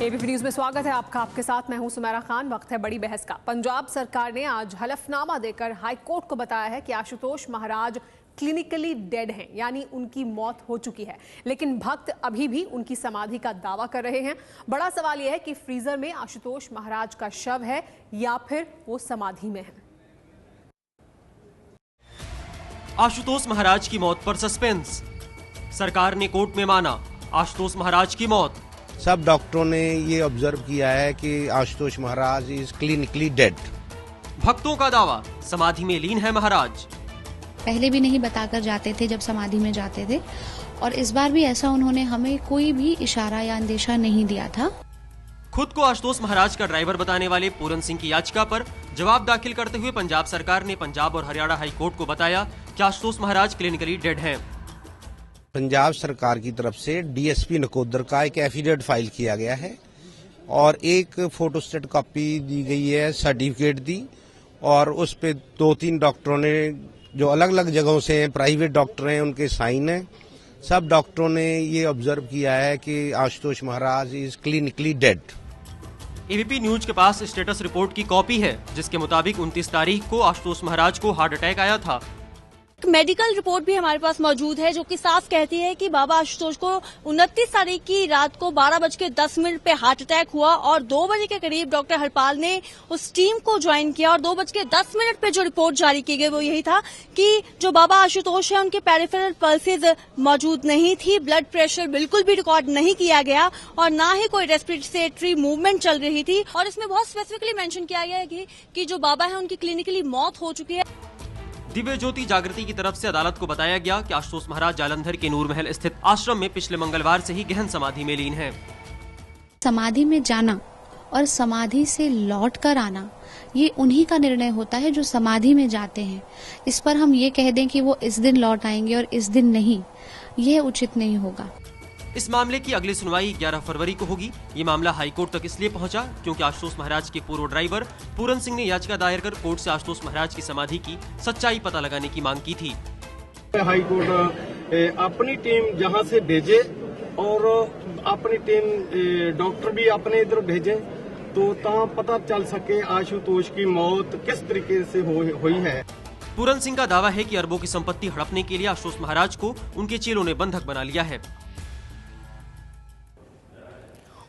ABP news में स्वागत है आपका। आपके साथ मैं हूं सुमेरा खान। वक्त है बड़ी बहस का। पंजाब सरकार ने आज हलफनामा देकर हाई कोर्ट को बताया है कि आशुतोष महाराज क्लिनिकली डेड हैं, यानी उनकी मौत हो चुकी है, लेकिन भक्त अभी भी उनकी समाधि का दावा कर रहे हैं। बड़ा सवाल यह है कि फ्रीजर में आशुतोष महाराज का शव है या फिर वो समाधि में है। आशुतोष महाराज की मौत पर सस्पेंस। सरकार ने कोर्ट में माना आशुतोष महाराज की मौत। सब डॉक्टरों ने ये ऑब्जर्व किया है कि Ashutosh Maharaj is clinically dead. भक्तों का दावा समाधि में लीन है महाराज। पहले भी नहीं बताकर जाते थे जब समाधि में जाते थे, और इस बार भी ऐसा उन्होंने हमें कोई भी इशारा या अंदेशा नहीं दिया था। खुद को आशुतोष महाराज का ड्राइवर बताने वाले पूरन सिंह की याचिका पर जवाब दाखिल करते हुए पंजाब सरकार ने पंजाब और हरियाणा हाई कोर्ट को बताया कि आशुतोष महाराज क्लिनिकली डेड हैं। पंजाब सरकार की तरफ से डीएसपी नकोदर का एक एफिडेविट फाइल किया गया है और एक फोटोस्टेट कॉपी दी गई है, सर्टिफिकेट दी, और उस पे 2-3 डॉक्टरों ने जो अलग अलग जगहों से हैं, प्राइवेट डॉक्टर हैं, उनके साइन हैं। सब डॉक्टरों ने ये ऑब्जर्व किया है कि Ashutosh Maharaj is clinically dead. ABP news के पास स्टेटस रिपोर्ट की कॉपी है जिसके मुताबिक 29 तारीख को आशुतोष महाराज को हार्ट अटैक आया था। मेडिकल रिपोर्ट भी हमारे पास मौजूद है जो कि साफ कहती है कि बाबा आशुतोष को 29 तारीख की रात को 12:10 पे हार्ट अटैक हुआ और 2 बजे के करीब डॉक्टर हरपाल ने उस टीम को ज्वाइन किया और 2:10 पे जो रिपोर्ट जारी की गई वो यही था कि जो बाबा आशुतोष है उनके पेरिफेरल पल्सेज मौजूद नहीं थी, ब्लड प्रेशर बिल्कुल भी रिकॉर्ड नहीं किया गया और ना ही कोई रेस्पिरेटरी मूवमेंट चल रही थी। और इसमें बहुत स्पेसिफिकली मेंशन किया गया है कि जो बाबा है उनकी क्लिनिकली मौत हो चुकी है। दिव्य ज्योति जागृति की तरफ से अदालत को बताया गया कि आशुतोष महाराज जालंधर के नूर महल स्थित आश्रम में पिछले मंगलवार से ही गहन समाधि में लीन हैं। समाधि में जाना और समाधि से लौट कर आना ये उन्हीं का निर्णय होता है जो समाधि में जाते हैं। इस पर हम ये कह दें कि वो इस दिन लौट आएंगे और इस दिन नहीं, यह उचित नहीं होगा। इस मामले की अगली सुनवाई 11 फरवरी को होगी। ये मामला हाईकोर्ट तक इसलिए पहुंचा क्योंकि आशुतोष महाराज के पूर्व ड्राइवर पूरन सिंह ने याचिका दायर कर कोर्ट से आशुतोष महाराज की समाधि की सच्चाई पता लगाने की मांग की थी। हाईकोर्ट अपनी टीम जहां से भेजे और अपनी टीम डॉक्टर भी अपने इधर भेजे तो पता चल सके आशुतोष की मौत किस तरीके से हुई है। पूरन सिंह का दावा है कि अरबों की संपत्ति हड़पने के लिए आशुतोष महाराज को उनके चेलों ने बंधक बना लिया है।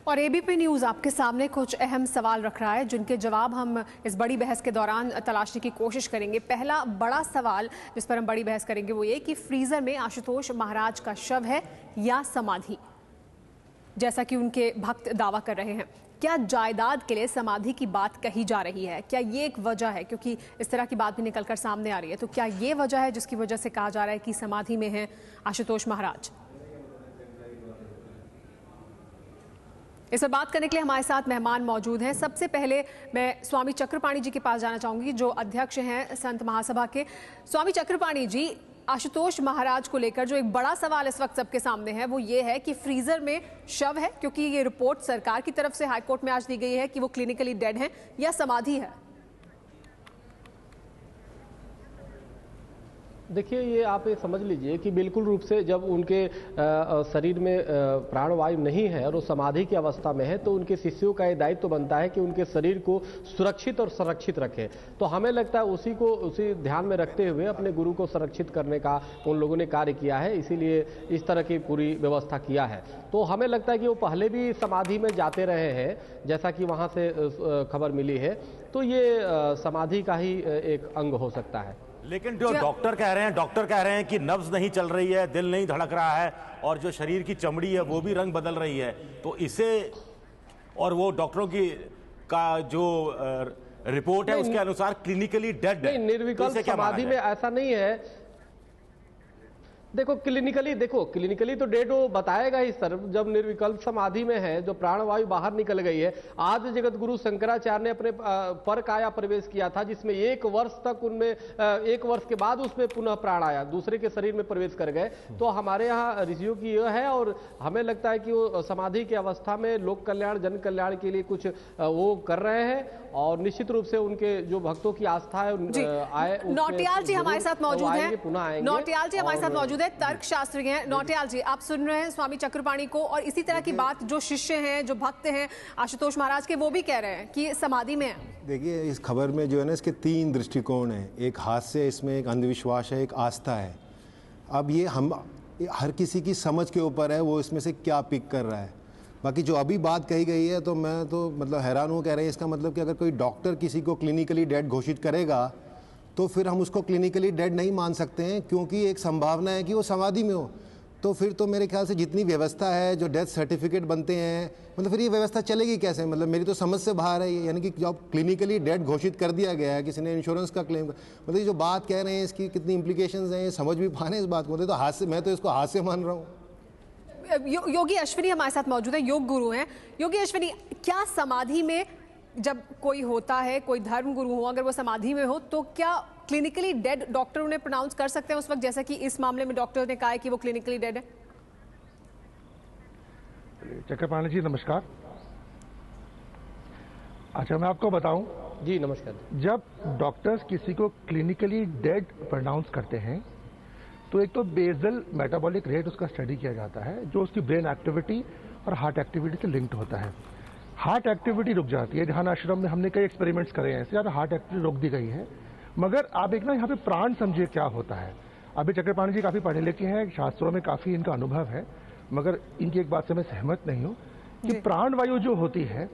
और एबीपी न्यूज आपके सामने कुछ अहम सवाल रख रहा है जिनके जवाब हम इस बड़ी बहस के दौरान तलाशने की कोशिश करेंगे। पहला बड़ा सवाल जिस पर हम बड़ी बहस करेंगे वो ये कि फ्रीजर में आशुतोष महाराज का शव है या समाधि, जैसा कि उनके भक्त दावा कर रहे हैं। क्या जायदाद के लिए समाधि की बात कही जा रही है? क्या ये एक वजह है? क्योंकि इस तरह की बात भी निकलकर सामने आ रही है। तो क्या ये वजह है जिसकी वजह से कहा जा रहा है कि समाधि में है आशुतोष महाराज? इस पर बात करने के लिए हमारे साथ मेहमान मौजूद हैं। सबसे पहले मैं स्वामी चक्रपाणी जी के पास जाना चाहूंगी जो अध्यक्ष हैं संत महासभा के। स्वामी चक्रपाणी जी, आशुतोष महाराज को लेकर जो एक बड़ा सवाल इस वक्त सबके सामने है वो ये है कि फ्रीजर में शव है, क्योंकि ये रिपोर्ट सरकार की तरफ से हाईकोर्ट में आज दी गई है कि वो क्लिनिकली डेड है, या समाधि है। देखिए, ये आप ये समझ लीजिए कि बिल्कुल रूप से जब उनके शरीर में प्राणवायु नहीं है और वो समाधि की अवस्था में है तो उनके शिष्यों का ये दायित्व तो बनता है कि उनके शरीर को सुरक्षित और संरक्षित रखें। तो हमें लगता है उसी ध्यान में रखते हुए अपने गुरु को संरक्षित करने का उन लोगों ने कार्य किया है, इसीलिए इस तरह की पूरी व्यवस्था किया है। तो हमें लगता है कि वो पहले भी समाधि में जाते रहे हैं, जैसा कि वहाँ से खबर मिली है, तो ये समाधि का ही एक अंग हो सकता है। लेकिन जो डॉक्टर कह रहे हैं कि नब्ज नहीं चल रही है, दिल नहीं धड़क रहा है और जो शरीर की चमड़ी है वो भी रंग बदल रही है, तो इसे और वो डॉक्टरों की का जो रिपोर्ट है उसके अनुसार क्लिनिकली डेड है। निर्विकल्प समाधि में ऐसा नहीं है। देखो क्लिनिकली तो डेड वो बताएगा ही सर, जब निर्विकल्प समाधि में है, जो प्राणवायु बाहर निकल गई है। आज जगत गुरु शंकराचार्य ने अपने पर काया प्रवेश किया था जिसमें 1 वर्ष तक उनमें 1 वर्ष के बाद उसमें पुनः प्राण आया, दूसरे के शरीर में प्रवेश कर गए। तो हमारे यहाँ ऋषियों की यह है और हमें लगता है कि वो समाधि की अवस्था में लोक कल्याण जन कल्याण के लिए कुछ वो कर रहे हैं और निश्चित रूप से उनके जो भक्तों की आस्था है नौटियाल जी हमारे साथ मौजूद हैं। पुनः आएंगे। नौटियाल जी हमारे साथ मौजूद है। है तर्कशास्त्री हैं नौटियाल जी। आप सुन रहे हैं स्वामी चक्रपाणी को, और इसी तरह की बात जो शिष्य हैं, जो भक्त हैं आशुतोष महाराज के, वो भी कह रहे हैं कि समाधि में है। देखिए, इस खबर में जो है ना, इसके 3 दृष्टिकोण हैं। एक हास्य, इसमें एक अंधविश्वास है, एक आस्था है। अब ये हम हर किसी की समझ के ऊपर है, वो इसमें से क्या पिक कर रहा है। बाकी जो अभी बात कही गई है, तो मैं तो मतलब हैरान हूँ। कह रहे हैं इसका मतलब कि अगर कोई डॉक्टर किसी को क्लिनिकली डेड घोषित करेगा तो फिर हम उसको क्लिनिकली डेड नहीं मान सकते हैं, क्योंकि एक संभावना है कि वो समाधि में हो। तो फिर तो मेरे ख्याल से जितनी व्यवस्था है, जो डेथ सर्टिफिकेट बनते हैं, मतलब फिर ये व्यवस्था चलेगी कैसे? मतलब मेरी तो समझ से बाहर है। यानी कि जब क्लिनिकली डेड घोषित कर दिया गया है, किसी ने इंश्योरेंस का क्लेम, मतलब जो बात कह रहे हैं इसकी कितनी इंप्लीकेशंस हैं, ये समझ भी पा रहे हैं इस बात को? तो हास्य, मैं तो इसको हास्य मान रहा हूँ। योगी अश्विनी हमारे साथ मौजूद है, योग गुरु हैं। योगी अश्विनी, क्या समाधि में जब कोई होता है, कोई धर्म गुरु हो, अगर वो समाधि में हो, तो क्या क्लिनिकली डेड डॉक्टर उन्हें प्रोनाउंस कर सकते हैं उस वक्त, जैसा कि इस मामले में डॉक्टर ने कहा है कि वो क्लिनिकली डेड है? चक्रपाणी जी नमस्कार। अच्छा, मैं आपको बताऊं जी। नमस्कार। जब डॉक्टर्स किसी को क्लिनिकली डेड प्रोनाउंस करते हैं तो एक तो बेसल मेटाबॉलिक रेट उसका स्टडी किया जाता है, जो उसकी ब्रेन एक्टिविटी और हार्ट एक्टिविटी से लिंक्ड होता है। हार्ट एक्टिविटी रुक जाती है। ध्यान आश्रम में हमने कई एक्सपेरिमेंट्स करे हैं, ऐसे हार्ट एक्टिविटी रोक दी गई है। मगर आप एक ना यहाँ पे प्राण समझिए क्या होता है। अभी चक्रपाणी जी काफी पढ़े लिखे हैं, शास्त्रों में काफी इनका अनुभव है, मगर इनकी एक बात से मैं सहमत नहीं हूँ कि प्राण वायु जो होती है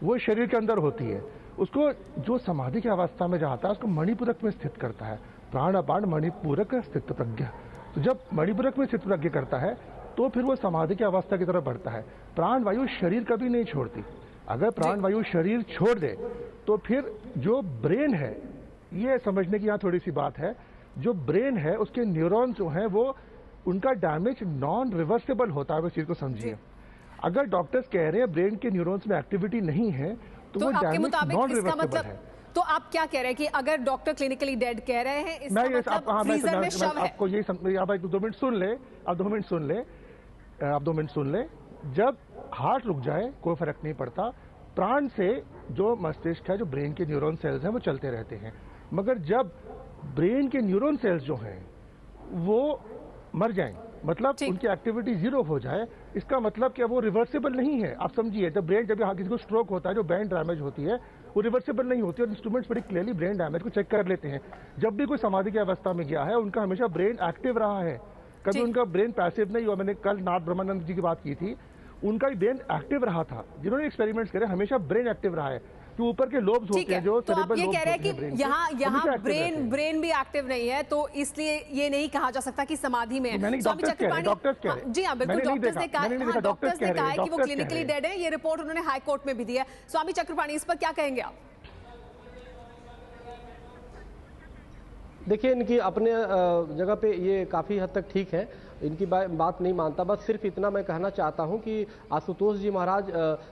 वो शरीर के अंदर होती है। उसको जो समाधि की अवस्था में जाता है उसको मणिपूरक में स्थित करता है। प्राण अपान मणिपूरक स्थित प्रज्ञा। तो जब मणिपूरक में स्थित प्रज्ञा करता है तो फिर वो समाधि की अवस्था की तरफ बढ़ता है। प्राण वायु शरीर कभी नहीं छोड़ती। अगर प्राण वायु शरीर छोड़ दे तो फिर जो ब्रेन है, ये समझने की यहाँ थोड़ी सी बात है, जो ब्रेन है उसके न्यूरॉन्स जो हैं वो उनका डैमेज नॉन रिवर्सिबल होता है। इस चीज को समझिए। अगर डॉक्टर्स कह रहे हैं ब्रेन के न्यूरॉन्स में एक्टिविटी नहीं है तो वो डैमेज नॉन रिवर्सिबल है। तो आप क्या कह रहे हैं कि अगर डॉक्टर क्लिनिकली डेड कह रहे हैं, इसका मतलब फ्रीजर में शव है? आपको यही आप 2 मिनट सुन ले, आप 2 मिनट सुन ले, आप 2 मिनट सुन ले। जब हार्ट रुक जाए कोई फर्क नहीं पड़ता। प्राण से जो मस्तिष्क है, जो ब्रेन के न्यूरॉन सेल्स हैं, वो चलते रहते हैं। मगर जब ब्रेन के न्यूरॉन सेल्स जो हैं वो मर जाएं, मतलब उनकी एक्टिविटी जीरो हो जाए, इसका मतलब कि वो रिवर्सिबल नहीं है। आप समझिए, जब ब्रेन, जब किसी को स्ट्रोक होता है, जो ब्रेन डैमेज होती है वो रिवर्सिबल नहीं होती, और इंस्ट्रूमेंट्स बड़ी क्लियरली ब्रेन डैमेज को चेक कर लेते हैं। जब भी कोई समाधि की अवस्था में गया है, उनका हमेशा ब्रेन एक्टिव रहा है, कभी उनका ब्रेन पैसिव नहीं हुआ। मैंने कल नाथ ब्रह्मानंद जी की बात की थी, उनका ब्रेन एक्टिव रहा था। जिन्होंने एक्सपेरिमेंट्स करे, हमेशा ब्रेन एक्टिव रहा है। जो ऊपर के लोब्स होते हैं, जो तो आप ये कह रहे हैं कि यहाँ ब्रेन भी एक्टिव नहीं है, तो इसलिए ये नहीं कहा जा सकता कि समाधि में है। स्वामी चक्रपाणी जी हाँ, बिल्कुल डॉक्टर्स ने कहा है कि वो क्लिनिकली डेड है। ये रिपोर्ट उन्होंने हाई कोर्ट में भी दी है। स्वामी चक्रपाणी, इस पर क्या कहेंगे आप? देखिए, इनकी अपने जगह पे ये काफ़ी हद तक ठीक है, इनकी बात नहीं मानता। बस सिर्फ इतना मैं कहना चाहता हूं कि आशुतोष जी महाराज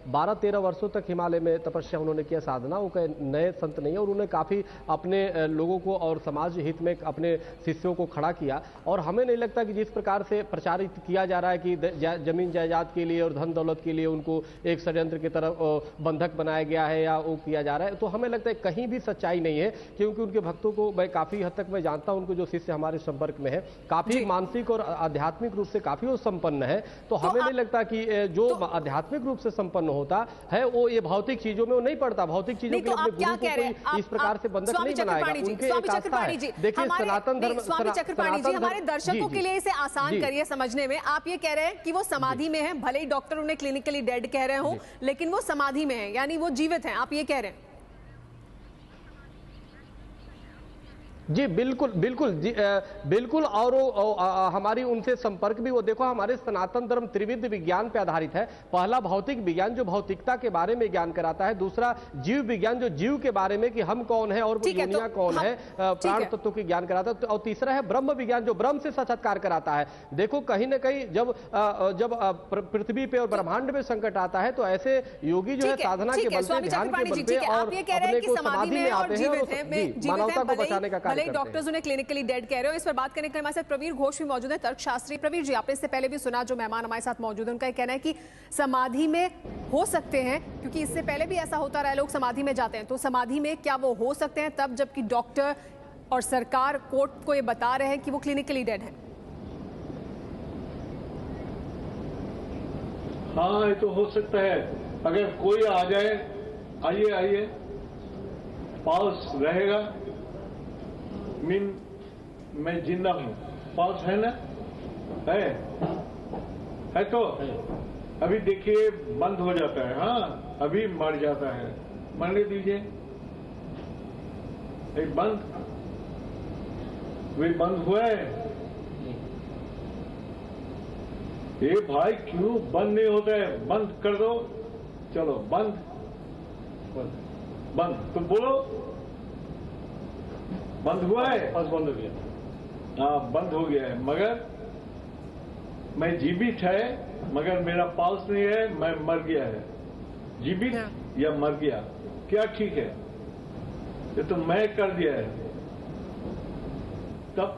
12-13 वर्षों तक हिमालय में तपस्या उन्होंने किया, साधना। वो नए संत नहीं है, और उन्होंने काफ़ी अपने लोगों को और समाज हित में अपने शिष्यों को खड़ा किया। और हमें नहीं लगता कि जिस प्रकार से प्रचारित किया जा रहा है कि जमीन जायदाद के लिए और धन दौलत के लिए उनको एक षड्यंत्र की तरफ बंधक बनाया गया है या वो किया जा रहा है, तो हमें लगता है कहीं भी सच्चाई नहीं है। क्योंकि उनके भक्तों को मैं काफ़ी हद तक मैं जानता हूं, उनको जो शिष्य हमारे संपर्क में है, काफ़ी मानसिक और आध्यात्मिक रूप से काफी वो संपन्न है। तो हमें नहीं लगता कि जो आध्यात्मिक रूप से संपन्न होता है वो ये भौतिक चीजों में वो नहीं पड़ता। भौतिक चीजों के लिए अपने गुरु को कोई इस प्रकार से बंधक नहीं बनाएगा। उनके एक आस्था है। देखिए, सनातन धर्म, स्वामी चक्रपाणी जी, हमारे दर्शकों के लिए इसे आसान करिए समझने में। आप ये कह रहे हैं कि वो समाधि में है, भले ही डॉक्टर उन्हें क्लिनिकली डेड कह रहे हो, लेकिन वो समाधि में है, यानी वो जीवित है, आप ये कह रहे हैं? जी बिल्कुल बिल्कुल जी, बिल्कुल। और हमारी उनसे संपर्क भी, वो देखो हमारे सनातन धर्म त्रिविध विज्ञान पे आधारित है। पहला भौतिक विज्ञान जो भौतिकता के बारे में ज्ञान कराता है, दूसरा जीव विज्ञान जो जीव के बारे में कि हम कौन है और दुनिया कौन है, प्राण तत्व की ज्ञान कराता है, और तीसरा है ब्रह्म विज्ञान जो ब्रह्म से साक्षात्कार कराता है। देखो कहीं ना कहीं जब पृथ्वी पे और ब्रह्मांड में संकट आता है तो ऐसे योगी जो है साधना के बल पे, ध्यान के बल पे और अपने को समाधि में आते हैं और मानवता को बचाने का डॉक्टर्स उन्हें क्लिनिकली डेड कह रहे हो। इस पर बात करने के लिए हमारे साथ प्रवीर घोष भी मौजूद है, तर्कशास्त्री। प्रवीर जी, आपने इससे पहले भी सुना, जो मेहमान हमारे साथ मौजूद है उनका ये कहना है कि समाधि में हो सकते हैं, क्योंकि इससे पहले भी ऐसा होता रहा है, लोग समाधि में जाते हैं। तो समाधि में क्या वो हो सकते हैं तब, जबकि डॉक्टर और सरकार कोर्ट को ये बता रहे हैं कि वो क्लिनिकली डेड है? हाँ ये तो हो सकता है। अगर कोई आ जाए, आइए आइए, पल्स रहेगा, मीन मैं जिंदा हूँ, पल्स है ना, है तो अभी देखिए बंद हो जाता है, हाँ अभी मर जाता है, मरने दीजिए, एक बंद, वे बंद हुआ है। ये भाई क्यों बंद नहीं होता है, बंद कर दो, चलो बंद बंद, तुम बोलो बंद हुआ है, बस बंद हो गया, हाँ बंद हो गया है, मगर मैं जीवित है, मगर मेरा पल्स नहीं है, मैं मर गया है, जीवित या मर गया, क्या ठीक है, ये तो मैं कर दिया है, तब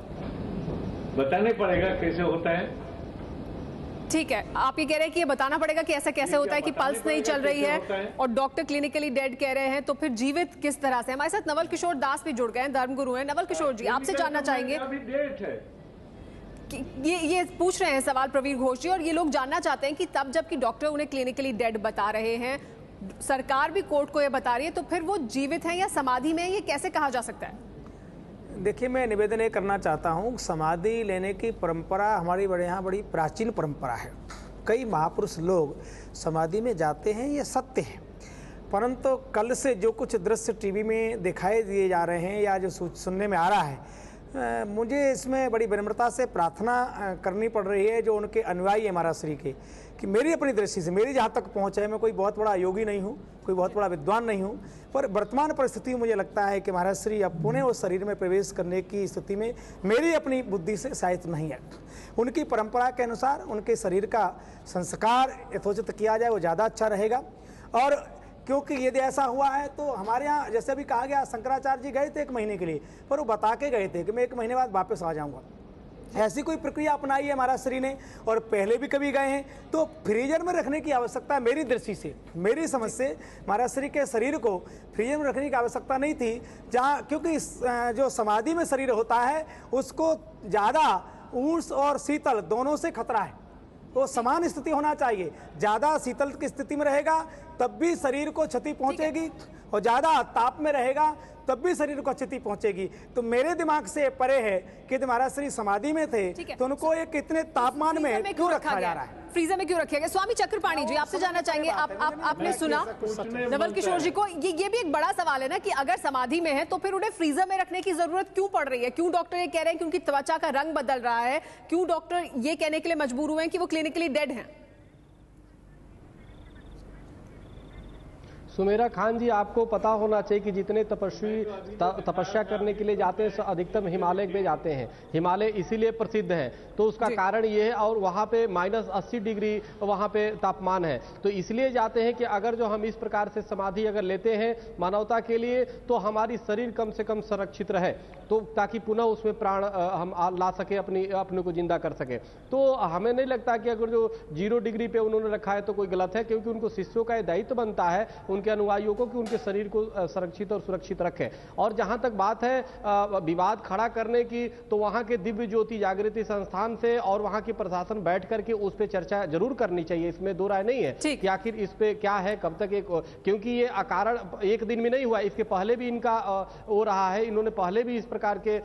बताने पड़ेगा कैसे होता है। ठीक है, आप ये कह रहे हैं कि ये बताना पड़ेगा कि ऐसा कैसे होता है कि पल्स नहीं चल रही है और डॉक्टर क्लिनिकली डेड कह रहे हैं, तो फिर जीवित किस तरह से। हमारे साथ नवल किशोर दास भी जुड़ गए हैं, धर्मगुरु हैं। नवल किशोर जी, आपसे जानना चाहेंगे, ये पूछ रहे हैं सवाल प्रवीर घोष जी, और ये लोग जानना चाहते हैं कि तब जबकि डॉक्टर उन्हें क्लिनिकली डेड बता रहे हैं, सरकार भी कोर्ट को ये बता रही है, तो फिर वो जीवित हैं या समाधि में, ये कैसे कहा जा सकता है? देखिए, मैं निवेदन ये करना चाहता हूँ, समाधि लेने की परंपरा हमारी यहाँ बड़ी प्राचीन परंपरा है। कई महापुरुष लोग समाधि में जाते हैं, ये सत्य है, परंतु कल से जो कुछ दृश्य टीवी में दिखाई दिए जा रहे हैं या जो सुनने में आ रहा है, मुझे इसमें बड़ी विनम्रता से प्रार्थना करनी पड़ रही है जो उनके अनुयायी है महाराज श्री के, कि मेरी अपनी दृष्टि से, मेरी जहाँ तक पहुँच है, मैं कोई बहुत बड़ा योगी नहीं हूँ, कोई बहुत बड़ा विद्वान नहीं हूँ, पर वर्तमान परिस्थिति में मुझे लगता है कि महाराज श्री अपने उस शरीर में प्रवेश करने की स्थिति में मेरी अपनी बुद्धि से शायद नहीं है। उनकी परंपरा के अनुसार उनके शरीर का संस्कार यथोचित किया जाए, वो ज़्यादा अच्छा रहेगा। और क्योंकि यदि ऐसा हुआ है तो हमारे यहाँ जैसे भी कहा गया, शंकराचार्य जी गए थे 1 महीने के लिए, पर वो बता के गए थे कि मैं 1 महीने बाद वापस आ जाऊँगा। ऐसी कोई प्रक्रिया अपनाई है महाराज श्री ने, और पहले भी कभी गए हैं, तो फ्रीजर में रखने की आवश्यकता मेरी दृष्टि से, मेरी समझ से महाराज श्री के शरीर को फ्रीजर में रखने की आवश्यकता नहीं थी, जहाँ क्योंकि जो समाधि में शरीर होता है उसको ज़्यादा उष्ण और शीतल दोनों से खतरा है, तो समान स्थिति होना चाहिए। ज़्यादा शीतल की स्थिति में रहेगा तब भी शरीर को क्षति पहुंचेगी, और ज़्यादा ताप में रहेगा तब भी शरीर को क्षति पहुंचेगी। तो मेरे दिमाग से परे है कि महाराज श्री समाधि में थे तो उनको एक कितने तापमान में क्यों रखा जा रहा है, फ्रीजर में क्यों रखा गया? स्वामी चक्रपाणी जी, आपसे जानना चाहेंगे, आपने सुना नवल किशोर जी को, ये भी एक बड़ा सवाल है ना कि अगर समाधि में है तो फिर उन्हें फ्रीजर में रखने की जरूरत क्यों पड़ रही है? क्यों डॉक्टर ये कह रहे हैं कि उनकी त्वचा का रंग बदल रहा है? क्यों डॉक्टर ये कहने के लिए मजबूर हुए हैं कि वो क्लिनिकली डेड हैं? सुमेरा खान जी, आपको पता होना चाहिए कि जितने तपस्वी तपस्या करने के लिए जाते हैं अधिकतम हिमालय में जाते हैं। हिमालय इसीलिए प्रसिद्ध है, तो उसका कारण ये है, और वहाँ पे -80 डिग्री वहाँ पे तापमान है, तो इसलिए जाते हैं कि अगर जो हम इस प्रकार से समाधि अगर लेते हैं मानवता के लिए, तो हमारी शरीर कम से कम सुरक्षित रहे, तो ताकि पुनः उसमें प्राण हम ला सके, अपने को जिंदा कर सके। तो हमें नहीं लगता कि अगर जो 0 डिग्री पे उन्होंने रखा है तो कोई गलत है, क्योंकि उनको शिष्यों का दायित्व बनता है उनके अनुयायियों को कि उनके शरीर को संरक्षित और सुरक्षित रखें। और जहां तक बात है विवाद खड़ा करने की, तो वहां के दिव्य ज्योति जागृति संस्थान से और वहां के प्रशासन बैठ करके उस पर चर्चा जरूर करनी चाहिए, इसमें दो राय नहीं है कि आखिर इस पे क्या है, कब तक क्योंकि ये अकारण 1 दिन में नहीं हुआ, इसके पहले भी इनका हो रहा है, इन्होंने पहले भी इस प्रकार के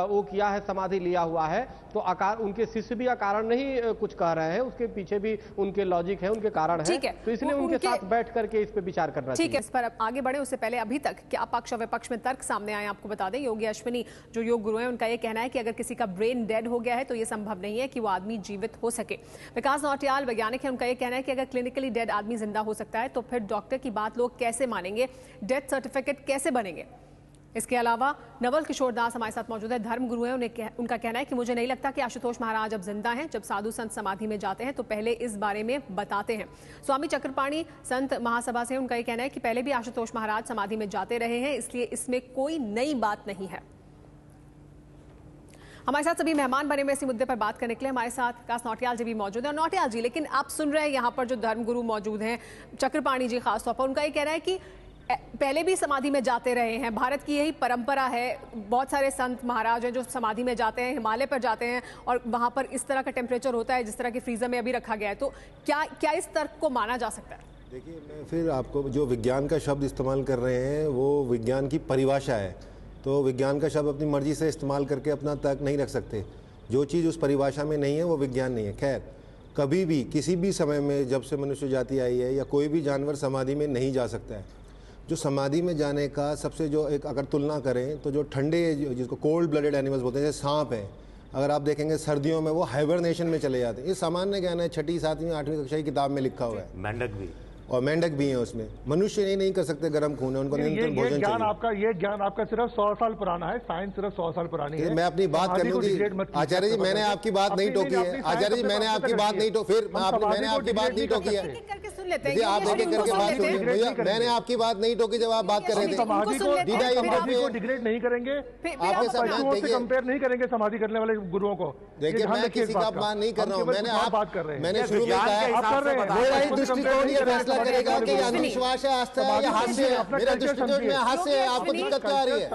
वो किया है, समाधि लिया हुआ है, तो उनके शिष्य भी अकारण नहीं कुछ कह रहे हैं, उसके पीछे भी उनके लॉजिक है, उनके कारण है, तो इसलिए उनके साथ बैठ करके इस पे विचार करना चाहिए। ठीक है, इस पर अब आगे बढ़े उससे पहले अभी तक क्या पक्ष और विपक्ष में तर्क सामने आए आपको बता दें। योगी अश्विनी जो योग गुरु हैं, उनका यह कहना है कि अगर किसी का ब्रेन डेड हो गया है तो यह संभव नहीं है कि वो आदमी जीवित हो सके। विकास नौटियाल वैज्ञानिक है, उनका यह कहना है कि अगर क्लिनिकली डेड आदमी जिंदा हो सकता है तो फिर डॉक्टर की बात लोग कैसे मानेंगे, डेथ सर्टिफिकेट कैसे बनेंगे। इसके अलावा नवल किशोर दास हमारे साथ मौजूद है, धर्म गुरु हैं, उनका कहना है कि मुझे नहीं लगता कि आशुतोष महाराज अब जिंदा हैं। जब साधु संत समाधि में जाते हैं तो पहले इस बारे में बताते हैं। स्वामी चक्रपाणी संत महासभा से उनका यह कहना है कि पहले भी आशुतोष महाराज समाधि में जाते रहे हैं, इसलिए इसमें कोई नई बात नहीं है। हमारे साथ सभी मेहमान बने हुए इसी मुद्दे पर बात करने के लिए हमारे साथ विकास नौटियाल जी भी मौजूद हैं। और नौटियाल जी, लेकिन आप सुन रहे हैं यहाँ पर जो धर्म गुरु मौजूद हैं, चक्रपाणी जी खासतौर पर, उनका ये कहना है कि पहले भी समाधि में जाते रहे हैं, भारत की यही परंपरा है। बहुत सारे संत महाराज हैं जो समाधि में जाते हैं, हिमालय पर जाते हैं और वहां पर इस तरह का टेम्परेचर होता है जिस तरह के फ्रीजर में अभी रखा गया है। तो क्या इस तर्क को माना जा सकता है? देखिए, मैं फिर आपको जो विज्ञान का शब्द इस्तेमाल कर रहे हैं वो विज्ञान की परिभाषा है, तो विज्ञान का शब्द अपनी मर्जी से इस्तेमाल करके अपना तर्क नहीं रख सकते। जो चीज़ उस परिभाषा में नहीं है वो विज्ञान नहीं है। खैर, कभी भी किसी भी समय में जब से मनुष्य जाति आई है या कोई भी जानवर समाधि में नहीं जा सकता है। जो समाधि में जाने का सबसे जो एक अगर तुलना करें तो जो ठंडे जिसको कोल्ड ब्लडेड एनिमल्स बोलते हैं, जैसे सांप है, अगर आप देखेंगे सर्दियों में वो हाइबरनेशन में चले जाते हैं। ये सामान्य ज्ञान है, 6ठी 7वीं 8वीं कक्षा की किताब में लिखा हुआ है। मेंढक भी और मेंढक भी हैं उसमें। मनुष्य नहीं कर सकते, गर्म खून है, उनको निरंतर भोजन चाहिए। ये ज्ञान आपका सिर्फ 100 साल पुराना है, साइंस सिर्फ 100 साल पुरानी है। मैं अपनी बात करने की आचार्य जी, मैंने आपकी बात नहीं टोकी है। आचार्य जी, मैंने आपकी बात नहीं टोकी, फिर मैंने आपकी बात नहीं टोकी है। आप एक एक करके बात सुनिए भैया, मैंने आपकी बात नहीं टोकी जब आप बात कर रहे थे। समाधि को डिग्रेड नहीं करेंगे, आपके समाज से कंपेयर नहीं करेंगे समाधि करने वाले गुरुओं को। देखिए, मैं किसी का अपमान नहीं कर रहा हूँ, मैंने शुरू में कहा मेरा ही दृष्टिकोण ये फैसला करेगा कि विश्वास है, आस्था है या हास्य है। मेरा दृष्टिकोण में हास्य है, आपको दिक्कत क्या आ रही है?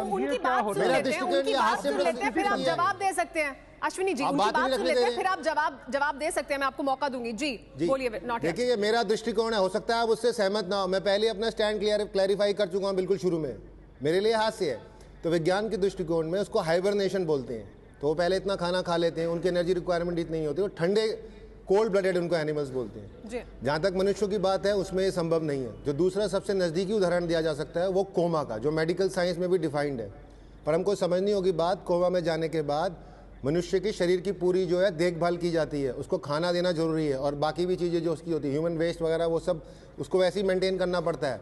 मेरा दृष्टिकोण ये हास्य में फिर आप जवाब दे सकते हैं। अश्विनी जी, उनकी बात सुन लेते हैं, फिर आप जवाब दे सकते हैं। मैं आपको मौका दूंगी। जी बोलिए। देखिए, ये मेरा दृष्टिकोण है, हो सकता है आप उससे सहमत ना हो। मैं पहले अपना स्टैंड क्लैरिफाई कर चुका हूँ बिल्कुल शुरू में। मेरे लिए हास्य है। तो विज्ञान के दृष्टिकोण में उसको हाइबरनेशन बोलते हैं। तो वो पहले इतना खाना खा लेते हैं, उनकी एनर्जी रिक्वायरमेंट इतनी नहीं होती। वो ठंडे कोल्ड ब्लडेड उनको एनिमल्स बोलते हैं। जहाँ तक मनुष्यों की बात है उसमें ये संभव नहीं है। जो दूसरा सबसे नज़दीकी उदाहरण दिया जा सकता है वो कोमा का, जो मेडिकल साइंस में भी डिफाइंड है। पर हमको समझनी होगी बात, कोमा में जाने के बाद मनुष्य के शरीर की पूरी जो है देखभाल की जाती है, उसको खाना देना जरूरी है और बाकी भी चीज़ें जो उसकी होती है, ह्यूमन वेस्ट वगैरह, वो सब उसको वैसे ही मेंटेन करना पड़ता है।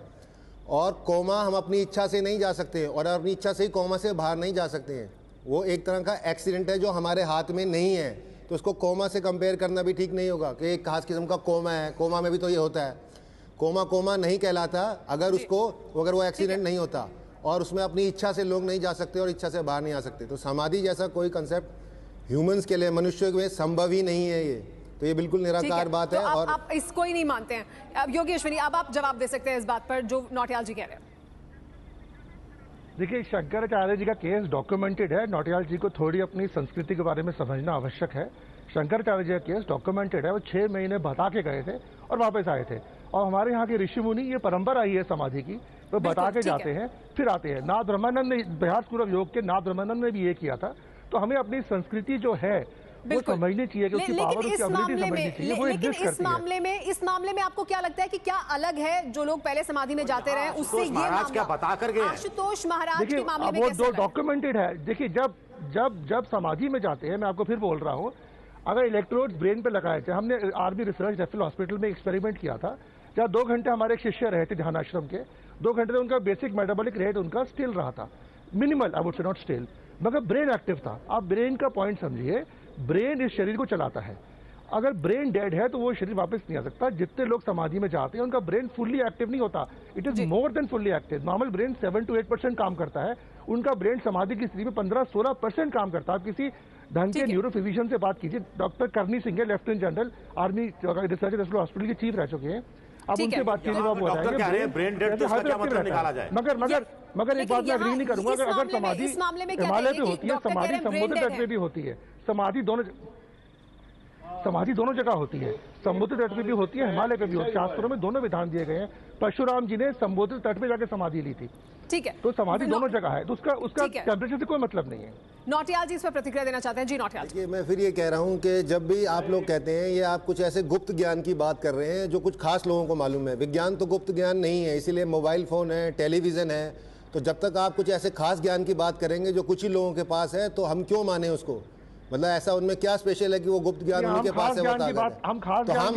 और कोमा हम अपनी इच्छा से नहीं जा सकते और अपनी इच्छा से ही कोमा से बाहर नहीं जा सकते हैं। वो एक तरह का एक्सीडेंट है जो हमारे हाथ में नहीं है। तो उसको कोमा से कंपेयर करना भी ठीक नहीं होगा कि एक खास किस्म का कोमा है। कोमा में भी तो ये होता है। कोमा नहीं कहलाता अगर वो एक्सीडेंट नहीं होता और उसमें अपनी इच्छा से लोग नहीं जा सकते और इच्छा से बाहर नहीं आ सकते। तो समाधि जैसा कोई कंसेप्ट ह्यूमंस के लिए, मनुष्य में संभव ही नहीं है। ये तो ये बिल्कुल निराकार बात है। और आप इसको ही नहीं मानते हैं। अब योगी अश्विनी, अब आप जवाब दे सकते हैं इस बात पर जो नौटियाल जी कह रहे हैं। देखिए, शंकराचार्य जी का केस डॉक्यूमेंटेड है। नौटियाल जी को थोड़ी अपनी संस्कृति के बारे में समझना आवश्यक है। शंकराचार्य जी का केस डॉक्यूमेंटेड है। वो 6 महीने बता के गए थे और वापस आए थे। और हमारे यहाँ के ऋषि मुनि, ये परंपरा ही है समाधि की, वो बता के जाते हैं फिर आते हैं। नाथ ब्रह्मानंद ने, बिहार स्कूल ऑफ योग के नाथ ब्रह्मानंद ने भी ये किया था। तो हमें अपनी संस्कृति जो है वो समझनी चाहिए कि उसकी पावर, उसकी एबिलिटी समझनी चाहिए। वो एग्जिस्ट करती है। इस मामले में आपको क्या लगता है कि क्या अलग है? जो लोग पहले समाधि में जाते रहे उससे ये मामला क्या बता कर गए? आशुतोष महाराज के मामले में वो दो डॉक्यूमेंटेड है। देखिए, जब समाधि में जाते हैं, मैं आपको फिर बोल रहा हूँ, अगर इलेक्ट्रोड ब्रेन पे लगाए थे, हमने आर्मी रिसर्च रेफरल हॉस्पिटल में एक्सपेरिमेंट किया था, जहाँ 2 घंटे हमारे एक शिष्य रहे थे ध्यान आश्रम के। 2 घंटे में उनका बेसिक मेटाबॉलिक रेट उनका स्टिल रहा था, minimal, I would say not still, मगर ब्रेन एक्टिव था। आप ब्रेन का पॉइंट समझिए, ब्रेन इस शरीर को चलाता है। अगर ब्रेन डेड है तो वो शरीर वापस नहीं आ सकता। जितने लोग समाधि में जाते हैं उनका ब्रेन फुल्ली एक्टिव नहीं होता, it is more than fully active. Normal brain 7 to 8% काम करता है, उनका ब्रेन समाधि की स्थिति में 15-16% काम करता है। आप किसी ढंग के न्यूरोफिजिशियन से बात कीजिए, डॉक्टर करनी सिंह है, lieutenant general army research referral hospital के चीफ रह चुके हैं। अब उनसे बात कीजिए, वो बताएंगे ब्रेन डेड तो इसका क्या मतलब निकाला जाए। मगर एक बात मैं अग्री नहीं करूंगा, अगर समाधि हिमालय पे होती है, समाधि समुद्र तट पे भी होती है, समाधि दोनों जगह होती है। समुद्र तट पे भी होती है, हिमालय पे भी होती है। शास्त्रों में दोनों विधान दिए गए हैं। परशुराम जी ने समुद्र तट पे जाके समाधि ली थी। ठीक है, तो समाधि दोनों जगह है, तो उसका टेम्परेचर से कोई मतलब नहीं है। नौटियाल जी इस पर प्रतिक्रिया देना चाहते हैं। जी नौटियाल जी। मैं फिर ये कह रहा हूँ कि जब भी आप लोग कहते हैं ये आप कुछ ऐसे गुप्त ज्ञान की बात कर रहे हैं जो कुछ खास लोगों को मालूम है। विज्ञान तो गुप्त ज्ञान नहीं है, इसीलिए मोबाइल फोन है, टेलीविजन है। तो जब तक आप कुछ ऐसे खास ज्ञान की बात करेंगे जो कुछ ही लोगों के पास है, तो हम क्यों माने उसको? मतलब ऐसा उनमें क्या स्पेशल है कि वो गुप्त ज्ञान उनके पास है? बता दें।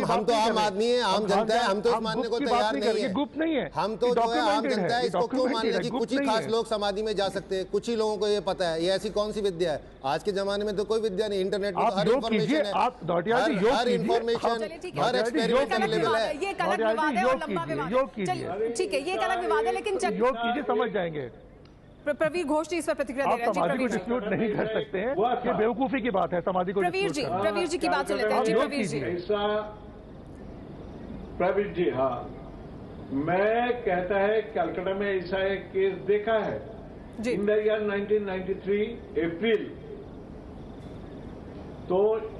हम तो आम आदमी है, आम जनता है, हम तो इस मानने को तैयार नहीं है। गुप्त नहीं है, हम तो जो है आम जनता है, इसको क्यों मान लें कि कुछ ही खास लोग समाधि में जा सकते हैं, कुछ ही लोगों को ये पता है? ये ऐसी कौन सी विद्या है? आज के जमाने में तो कोई विद्या नहीं, इंटरनेट पर हर इन्फॉर्मेशन है, हर इन्फॉर्मेशन, हर एक्सपेरिमेंट अवेलेबल है। ये एक अलग विवाद है और लंबा विवाद। ठीक है, ये एक अलग विवाद है, लेकिन योग कीजिए, समझ जाएंगे। प्रवीर घोष जी इस पर प्रतिक्रिया दे रहे हैं। समाधि को डिस्प्यूट नहीं कर सकते हैं, ये बेवकूफी की बात है समाधि को। प्रवीर जी की बात सुन लेते हैं। जी प्रवीर जी। प्रवीर जी, हाँ, मैं कहता है कलकत्ता में ऐसा एक केस देखा है इन द ईयर 1993 अप्रैल। तो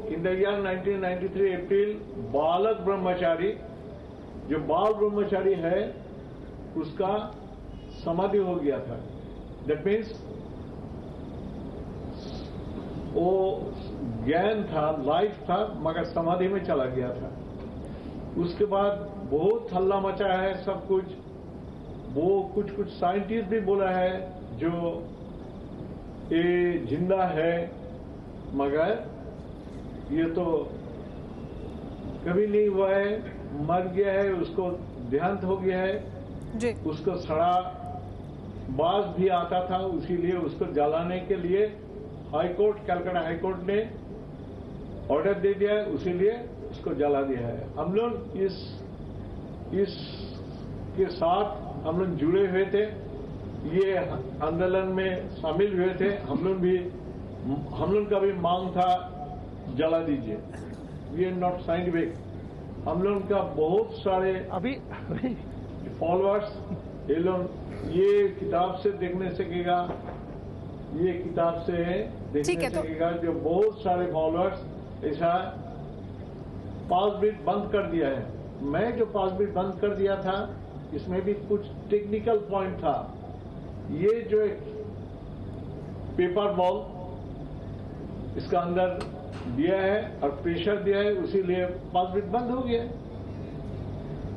इन द ईयर 1993 अप्रैल बालक ब्रह्मचारी, जो बाल ब्रह्मचारी है, उसका समाधि हो गया था। दैट मीन्स वो ज्ञान था, लाइफ था, मगर समाधि में चला गया था। उसके बाद बहुत हल्ला मचा है सब कुछ। वो कुछ साइंटिस्ट भी बोला है जो ये जिंदा है, मगर ये तो कभी नहीं हुआ है, मर गया है, उसको देहांत हो गया है जी। उसको सड़ा बाज भी आता था, इसीलिए उसको जलाने के लिए हाईकोर्ट, कलकत्ता हाईकोर्ट ने ऑर्डर दे दिया है, इसीलिए उसको जला दिया है। हम लोग इस के साथ हम लोग जुड़े हुए थे, ये आंदोलन में शामिल हुए थे। हम लोग का भी मांग था जला दीजिए। We are not scientific. हम लोग का बहुत सारे अभी फॉलोअर्स ये लोग ये किताब से देखने सकेगा, ये किताब से देखने सकेगा जो बहुत सारे फॉलोअर्स ऐसा 5 मिनट बंद कर दिया है। मैं जो 5 मिनट बंद कर दिया था, इसमें भी कुछ टेक्निकल पॉइंट था। ये जो एक पेपर बॉल इसका अंदर दिया है और प्रेशर दिया है, उसीलिए 5 मिनट बंद हो गया।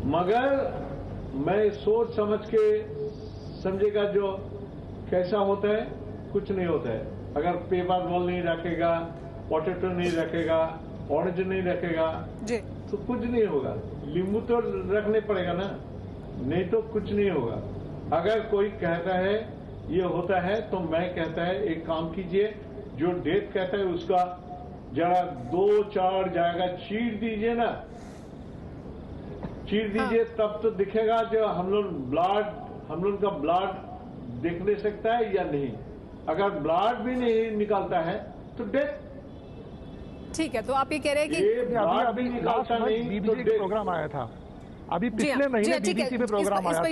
मगर मैं सोच समझ के समझेगा जो कैसा होता है, कुछ नहीं होता है। अगर पेपर बॉल नहीं रखेगा, पोटैटो नहीं रखेगा, ऑरेंज नहीं रखेगा जी, तो कुछ नहीं होगा। नींबू तो रखने पड़ेगा ना, नहीं तो कुछ नहीं होगा। अगर कोई कहता है ये होता है, तो मैं कहता है एक काम कीजिए, जो डेट कहता है उसका जरा 2-4 जाएगा चीर दीजिए ना, चीर दीजिए। तब तो दिखेगा जो हम लोग का ब्लड देख ले सकता है या नहीं। अगर ब्लड भी नहीं निकालता है तो डेथ। ठीक है, तो आप ये कह रहे हैं कि अभी लास्ट मंथ बीबीसी का प्रोग्राम आया था, अभी पिछले महीने बीबीसी में प्रोग्राम आया था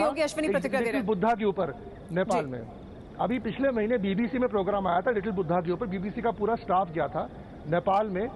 लिटिल बुद्धा के ऊपर नेपाल में। अभी पिछले महीने बीबीसी में प्रोग्राम आया था लिटिल बुद्धा के ऊपर। बीबीसी का पूरा स्टाफ गया था नेपाल में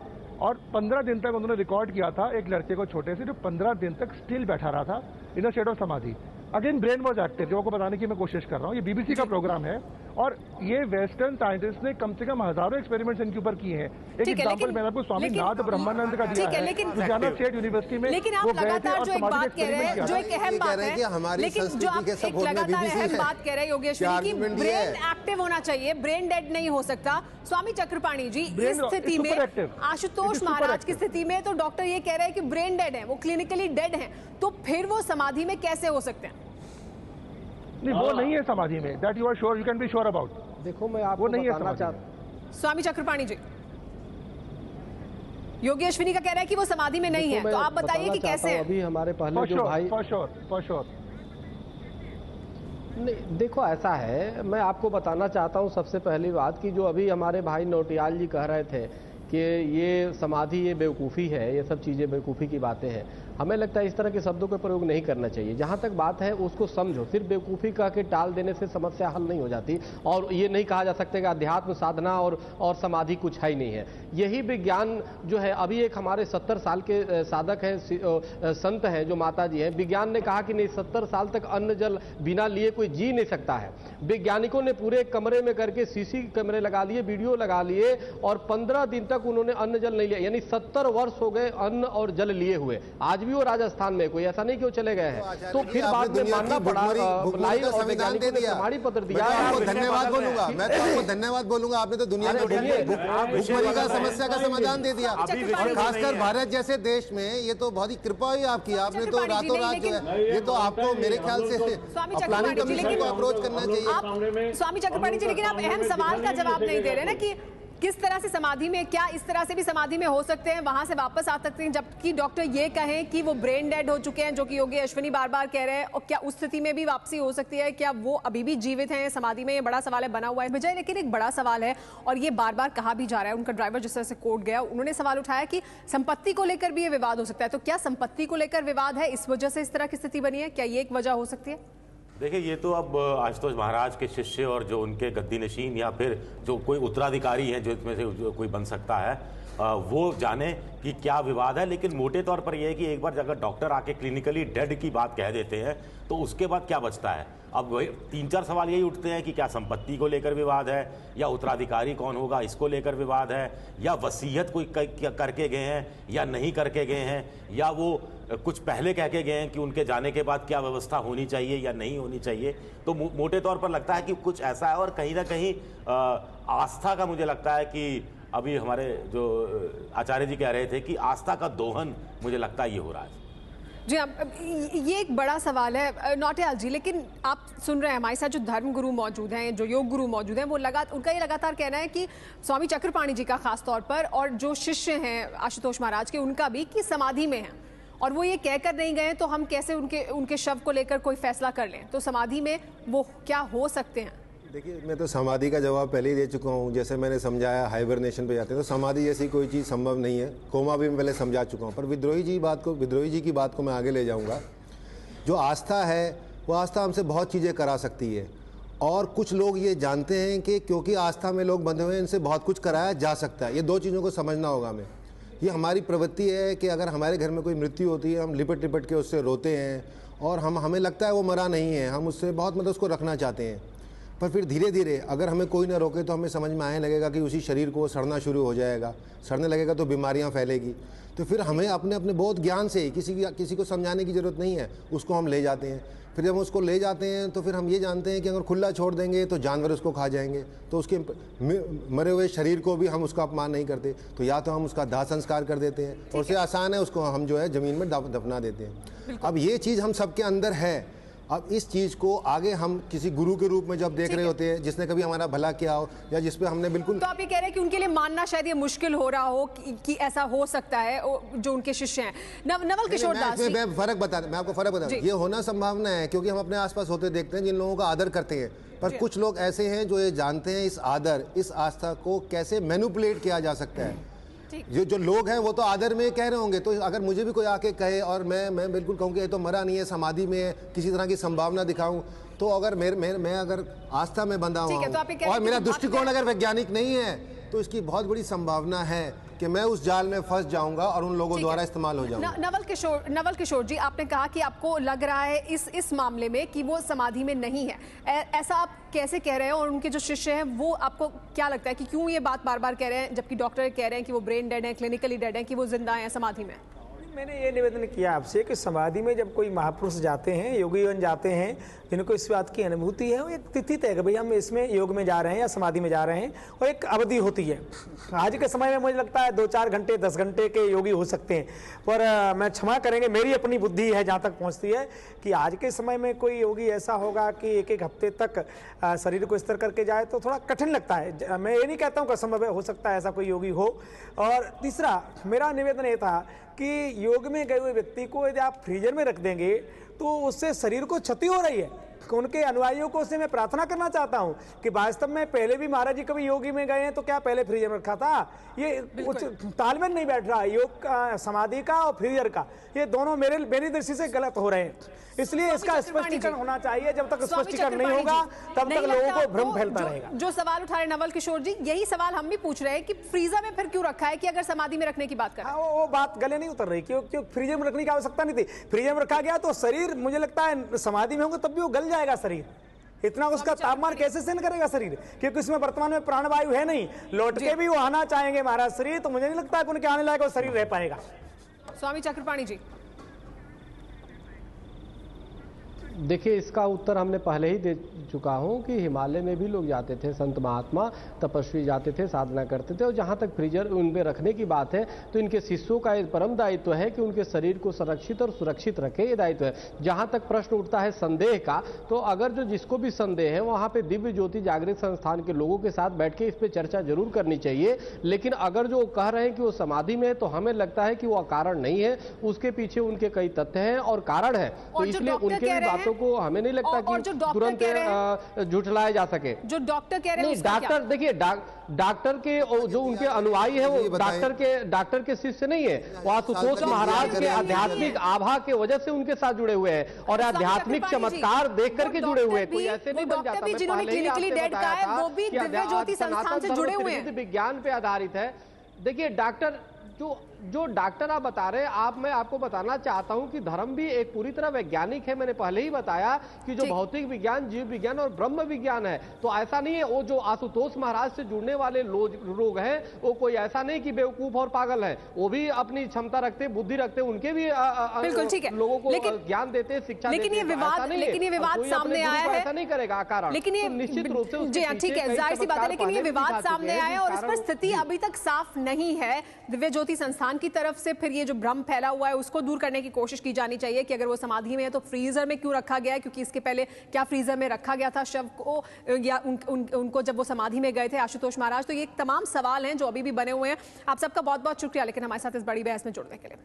और 15 दिन तक उन्होंने रिकॉर्ड किया था एक लड़के को, छोटे से, जो 15 दिन तक स्टिल बैठा रहा था इन अ स्टेट ऑफ समाधि। अगेन ब्रेन वॉज एक्टिव, जो को बताने की मैं कोशिश कर रहा हूँ। ये बीबीसी का प्रोग्राम है और ये वेस्टर्न साइंटिस्ट ने कम से कम हजारों एक्सपेरिमेंट्स इनके ऊपर किए हैं। एक एग्जांपल मैंने आपको स्वामी नाथ ब्रह्मानंद का दिया है लुधियाना स्टेट यूनिवर्सिटी में। लेकिन आप लगातार जो एक बात कह रहे हैं, जो एक अहम बात है, लेकिन जो आप एक लगातार अहम बात कह रहे हैं योगेश्वरी की, ब्रेन एक्टिव होना चाहिए, ब्रेन डेड नहीं हो सकता। स्वामी चक्रपाणी जी, इस स्थिति में आशुतोष महाराज की स्थिति में तो डॉक्टर ये कह रहे हैं कि ब्रेन डेड है, वो क्लिनिकली डेड है, तो फिर वो समाधि में कैसे हो सकते हैं? नहीं, वो नहीं है समाधि में। That you are sure, you can be sure about. देखो, मैं आपको बताना चाहता स्वामी चक्रपाणी जी, योगेश्वरी का कह रहा है कि वो समाधि में नहीं है, तो आप बताइए कि कैसे है? अभी हमारे पहले जो भाई फॉर श्योर नहीं, देखो ऐसा है, मैं आपको बताना चाहता हूं सबसे पहली बात कि जो अभी हमारे भाई नौटियाल जी कह रहे थे कि ये समाधि ये बेवकूफ़ी है, ये सब चीज़ें बेवकूफ़ी की बातें हैं। हमें लगता है इस तरह के शब्दों का प्रयोग नहीं करना चाहिए। जहां तक बात है उसको समझो, सिर्फ बेवकूफ़ी कह के टाल देने से समस्या हल नहीं हो जाती। और ये नहीं कहा जा सकता कि अध्यात्म साधना और समाधि कुछ है ही नहीं है। यही विज्ञान जो है, अभी एक हमारे 70 साल के साधक हैं, संत हैं, जो माता जी हैं, विज्ञान ने कहा कि नहीं, 70 साल तक अन्न जल बिना लिए कोई जी नहीं सकता है। वैज्ञानिकों ने पूरे कमरे में करके सीसी कैमरे लगा लिए, वीडियो लगा लिए और 15 दिन तक उन्होंने अन्न जल नहीं लिया, यानी 70 वर्ष हो गए अन्न और जल लिए हुए। आज भी वो राजस्थान में, कोई ऐसा नहीं कि वो चले गए हैं। तो फिर बाद में मानना पड़ा, लाइव और वैज्ञानिकों ने प्रमाणित पत्र दिया। आपको धन्यवाद बोलूंगा, मैं तो आपको धन्यवाद बोलूंगा। आपने तो दुनिया में भुखमरी का समस्या का समाधान दे दिया, और खासकर भारत जैसे देश में ये तो बहुत ही कृपा हुई आपकी। आपने तो रातों रात जो है, ये तो आपको मेरे ख्याल से प्लानिंग कमीशन को अप्रोच करना चाहिए। स्वामी चक्रपाणी जी, लेकिन आप अहम सवाल का जवाब नहीं दे रहे ना कि किस तरह से समाधि में, क्या इस तरह से भी समाधि में हो सकते हैं, वहां से वापस आ सकते हैं, जबकि डॉक्टर ये कहें कि वो ब्रेन डेड हो चुके हैं, जो कि योगी अश्विनी बार बार कह रहे हैं, और क्या उस स्थिति में भी वापसी हो सकती है? क्या वो अभी भी जीवित हैं समाधि में? ये बड़ा सवाल है, बना हुआ है विजय। लेकिन एक बड़ा सवाल है और ये बार बार कहा भी जा रहा है, उनका ड्राइवर जिस तरह से कोर्ट गया, उन्होंने सवाल उठाया कि संपत्ति को लेकर भी ये विवाद हो सकता है। तो क्या संपत्ति को लेकर विवाद है, इस वजह से इस तरह की स्थिति बनी है? क्या ये एक वजह हो सकती है? देखिए, ये तो अब आशुतोष महाराज के शिष्य और जो उनके गद्दी नशीन या फिर जो कोई उत्तराधिकारी हैं जो इसमें से जो कोई बन सकता है, वो जाने कि क्या विवाद है। लेकिन मोटे तौर पर यह है कि एक बार अगर डॉक्टर आके क्लिनिकली डेड की बात कह देते हैं तो उसके बाद क्या बचता है? अब वही 3-4 सवाल यही उठते हैं कि क्या संपत्ति को लेकर विवाद है, या उत्तराधिकारी कौन होगा इसको लेकर विवाद है, या वसीयत कोई करके गए हैं या नहीं करके गए हैं, या वो कुछ पहले कह के गए हैं कि उनके जाने के बाद क्या व्यवस्था होनी चाहिए या नहीं होनी चाहिए। तो मोटे तौर पर लगता है कि कुछ ऐसा है। और कहीं ना कहीं आस्था का मुझे लगता है कि अभी हमारे जो आचार्य जी कह रहे थे कि आस्था का दोहन मुझे लगता है ये हो रहा है। जी हाँ, ये एक बड़ा सवाल है नौटियाल जी। लेकिन आप सुन रहे हैं हमारे साथ जो धर्म गुरु मौजूद हैं, जो योग गुरु मौजूद हैं, वो उनका ये लगातार कहना है कि स्वामी चक्रपाणी जी का खास तौर पर, और जो शिष्य हैं आशुतोष महाराज के, उनका भी, कि समाधि में हैं और वो ये कहकर नहीं गए तो हम कैसे उनके शव को लेकर कोई फैसला कर लें? तो समाधि में वो क्या हो सकते हैं? देखिए, मैं तो समाधि का जवाब पहले ही दे चुका हूँ। जैसे मैंने समझाया हाइबरनेशन पे जाते हैं तो समाधि जैसी कोई चीज़ संभव नहीं है। कोमा भी मैं पहले समझा चुका हूँ। पर विद्रोही जी की बात को मैं आगे ले जाऊँगा। जो आस्था है वो आस्था हमसे बहुत चीज़ें करा सकती है, और कुछ लोग ये जानते हैं कि क्योंकि आस्था में लोग बंधे हुए हैं, इनसे बहुत कुछ कराया जा सकता है। ये दो चीज़ों को समझना होगा हमें। ये हमारी प्रवृत्ति है कि अगर हमारे घर में कोई मृत्यु होती है, हम लिपट लिपट के उससे रोते हैं, और हमें लगता है वो मरा नहीं है, हम उससे बहुत उसको रखना चाहते हैं। पर फिर धीरे धीरे अगर हमें कोई ना रोके तो हमें समझ में आने लगेगा कि उसी शरीर को सड़ना शुरू हो जाएगा। सड़ने लगेगा तो बीमारियां फैलेगी। तो फिर हमें अपने अपने बोध ज्ञान से, किसी को समझाने की ज़रूरत नहीं है, उसको हम ले जाते हैं। फिर जब उसको ले जाते हैं तो फिर हम ये जानते हैं कि अगर खुला छोड़ देंगे तो जानवर उसको खा जाएंगे, तो उसके मरे हुए शरीर को भी हम उसका अपमान नहीं करते। तो या तो हम उसका दाह संस्कार कर देते हैं, और उससे आसान है उसको हम जो है ज़मीन में दफना देते हैं। अब ये चीज़ हम सबके अंदर है। अब इस चीज़ को आगे हम किसी गुरु के रूप में जब देख रहे होते हैं, जिसने कभी हमारा भला किया हो या जिस पे हमने बिल्कुल, तो आप ये कह रहे हैं कि उनके लिए मानना शायद ये मुश्किल हो रहा हो कि ऐसा हो सकता है, जो उनके शिष्य हैं। नवल किशोर दास जी, मैं आपको फर्क बता दूं। ये होना संभावना है क्योंकि हम अपने आसपास होते देखते हैं जिन लोगों का आदर करते हैं। पर कुछ लोग ऐसे हैं जो ये जानते हैं इस आदर, इस आस्था को कैसे मैनिपुलेट किया जा सकता है। जो लोग हैं वो तो आदर में कह रहे होंगे। तो अगर मुझे भी कोई आके कहे और मैं बिल्कुल कहूँ कि ये तो मरा नहीं है, समाधि में है, किसी तरह की संभावना दिखाऊं, तो अगर मैं अगर आस्था में बंधा हुआ हूं और मेरा दृष्टिकोण अगर वैज्ञानिक नहीं है, तो इसकी बहुत बड़ी संभावना है कि मैं उस जाल में फंस जाऊंगा और उन लोगों द्वारा इस्तेमाल हो जाऊंगा। नवल किशोर जी, आपने कहा कि आपको लग रहा है इस मामले में कि वो समाधि में नहीं है, ऐसा आप कैसे कह रहे हैं? और उनके जो शिष्य हैं वो आपको क्या लगता है कि क्यों ये बात बार बार कह रहे हैं, जबकि डॉक्टर कह रहे हैं कि वो ब्रेन डेड है, क्लिनिकली डेड है, कि वो जिंदा है समाधि में? मैंने ये निवेदन किया आपसे कि समाधि में जब कोई महापुरुष जाते हैं, योगीगण जाते हैं, जिनको इस बात की अनुभूति है, वो एक तिथि तय कि भाई हम इसमें योग में जा रहे हैं या समाधि में जा रहे हैं, और एक अवधि होती है। आज के समय में मुझे लगता है 2-4 घंटे 10 घंटे के योगी हो सकते हैं। पर मैं क्षमा करेंगे, मेरी अपनी बुद्धि है जहाँ तक पहुँचती है कि आज के समय में कोई योगी ऐसा होगा कि एक हफ्ते तक शरीर को स्थिर करके जाए तो थोड़ा कठिन लगता है। मैं ये नहीं कहता हूँ कि असंभव है, हो सकता है ऐसा कोई योगी हो। और तीसरा मेरा निवेदन ये था कि योग में गए हुए व्यक्ति को यदि आप फ्रीजर में रख देंगे तो उससे शरीर को क्षति हो रही है। उनके अनुयायियों को उससे मैं प्रार्थना करना चाहता हूं कि वास्तव में पहले भी महाराज जी कभी योगी में गए हैं तो क्या पहले फ्रीजर में रखा था? ये कुछ तालमेल नहीं बैठ रहा। योग का, समाधि का और फ्रीजर का, ये दोनों मेरी दृष्टि से गलत हो रहे हैं। इसलिए इसका स्पष्टीकरण होना चाहिए। जब तक स्पष्टीकरण नहीं होगा तब तक लोगों को भ्रम फैलता रहेगा। जो सवाल उठा रहे नवल किशोर जी, यही सवाल हम भी पूछ रहे हैं कि फ्रीजर में फिर क्यों रखा है, कि अगर समाधि में रखने की बात करें? वो बात गले नहीं उतर रही, क्योंकि फ्रीजर में रखने की आवश्यकता नहीं थी। फ्रीजर में रखा गया तो शरीर, मुझे लगता है समाधि में होगा तब भी वो गल जाएगा शरीर। इतना उसका तापमान कैसे सहन करेगा शरीर, क्योंकि उसमें वर्तमान में प्राणवायु है नहीं। लौट के भी वो आना चाहेंगे महाराज शरीर, तो मुझे नहीं लगता कि उनके आने लायक वो शरीर रह पाएगा। स्वामी चक्रपाणी जी, देखिए, इसका उत्तर हमने पहले ही दे चुका हूं कि हिमालय में भी लोग जाते थे, संत महात्मा तपस्वी जाते थे, साधना करते थे। और जहां तक फ्रीजर उनमें रखने की बात है तो इनके शिष्यों का एक परम दायित्व है कि उनके शरीर को संरक्षित और सुरक्षित रखे, ये दायित्व है। जहां तक प्रश्न उठता है संदेह का, तो अगर जो जिसको भी संदेह है वहां पे दिव्य ज्योति जागृत संस्थान के लोगों के साथ बैठ के इस पे चर्चा जरूर करनी चाहिए। लेकिन अगर जो कह रहे हैं कि वो समाधि में है, तो हमें लगता है कि वो अकारण नहीं है, उसके पीछे उनके कई तथ्य हैं और कारण है। तो इसलिए उनके भी बातों को हमें नहीं लगता कि तुरंत झुठलाया जा सके। जो डॉक्टर कह रहे हैं, डॉक्टर देखिए, डॉक्टर के जो उनके अनुयायी है वो डॉक्टर के शिष्य नहीं है, वो आशुतोष महाराज के आध्यात्मिक आभा के वजह से उनके साथ जुड़े हुए हैं और आध्यात्मिक चमत्कार देख करके जुड़े हुए हैं। कोई ऐसे नहीं बन जाता। जिन्होंने क्लिनिकली डेड कहा है वो भी दिव्य ज्योति संस्थान से जुड़े हुए हैं, विज्ञान पे आधारित है। देखिए, डॉक्टर जो डॉक्टर आप बता रहे हैं, मैं आपको बताना चाहता हूं कि धर्म भी एक पूरी तरह वैज्ञानिक है। मैंने पहले ही बताया कि जो भौतिक विज्ञान, जीव विज्ञान और ब्रह्म विज्ञान है, तो ऐसा नहीं है वो जो आशुतोष महाराज से जुड़ने वाले लोग हैं वो कोई ऐसा नहीं कि बेवकूफ और पागल है, वो भी अपनी क्षमता रखते, बुद्धि रखते, उनके भी लोगों को ज्ञान देते, शिक्षा देते। लेकिन ये विवाद सामने आया है, ऐसा नहीं करेगा कारण, लेकिन ये निश्चित रूप से जी हाँ, ठीक है, जाहिर सी बात है। लेकिन ये विवाद सामने आया और इस पर स्थिति अभी तक साफ नहीं है दिव्य ज्योति संस्थान की तरफ से। फिर ये जो भ्रम फैला हुआ है उसको दूर करने की कोशिश की जानी चाहिए कि अगर वो समाधि में है तो फ्रीजर में क्यों रखा गया है, क्योंकि इसके पहले क्या फ्रीजर में रखा गया था शव को, या उनको जब वो समाधि में गए थे आशुतोष महाराज। तो ये तमाम सवाल हैं जो अभी भी बने हुए हैं। आप सबका बहुत बहुत शुक्रिया लेकिन हमारे साथ इस बड़ी बहस में जुड़ने के लिए।